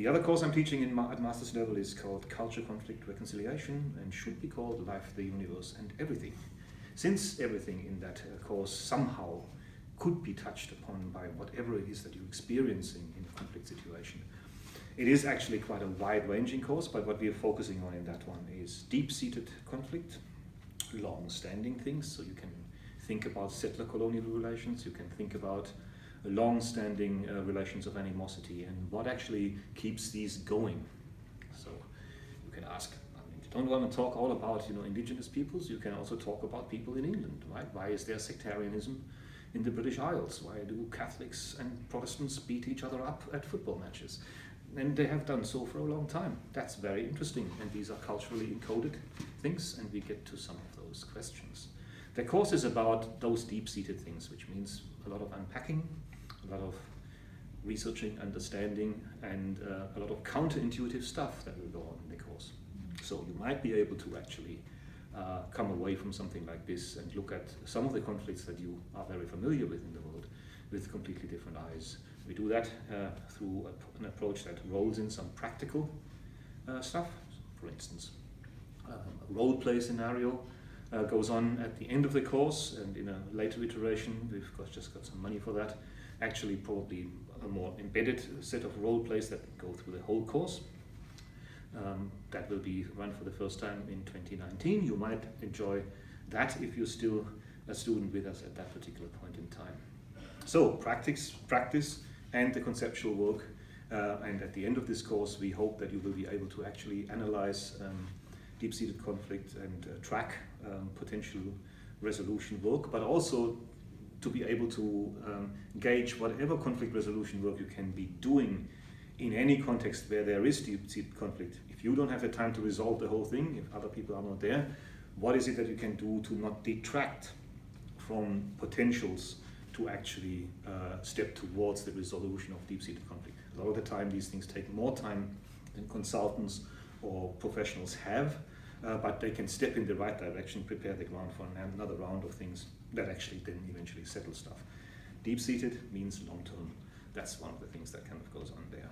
The other course I'm teaching at master's level is called Culture, Conflict, Reconciliation, and should be called Life, the Universe, and Everything. Since everything in that course somehow could be touched upon by whatever it is that you're experiencing in a conflict situation, it is actually quite a wide-ranging course, but what we are focusing on in that one is deep-seated conflict, long-standing things, so you can think about settler-colonial relations, you can think about long-standing relations of animosity and what actually keeps these going. So you can ask, if you don't want to talk all about indigenous peoples, you can also talk about people in England, right? Why is there sectarianism in the British Isles? Why do Catholics and Protestants beat each other up at football matches? And they have done so for a long time. That's very interesting, and these are culturally encoded things, and we get to some of those questions. The course is about those deep-seated things, which means a lot of unpacking, a lot of researching, understanding, and a lot of counterintuitive stuff that will go on in the course. So you might be able to actually come away from something like this and look at some of the conflicts that you are very familiar with in the world with completely different eyes. We do that through an approach that rolls in some practical stuff. For instance, a role play scenario goes on at the end of the course, and in a later iteration, we've just got some money for that, actually probably a more embedded set of role plays that go through the whole course. That will be run for the first time in 2019. You might enjoy that if you're still a student with us at that particular point in time. So practice, and the conceptual work, and at the end of this course we hope that you will be able to actually analyze deep-seated conflict and track potential resolution work, but also to be able to gauge whatever conflict resolution work you can be doing in any context where there is deep-seated conflict. If you don't have the time to resolve the whole thing, if other people are not there, what is it that you can do to not detract from potentials to actually step towards the resolution of deep-seated conflict? A lot of the time these things take more time than consultants or professionals have, but they can step in the right direction, prepare the ground for another round of things that actually then eventually settle stuff. Deep-seated means long-term. That's one of the things that kind of goes on there.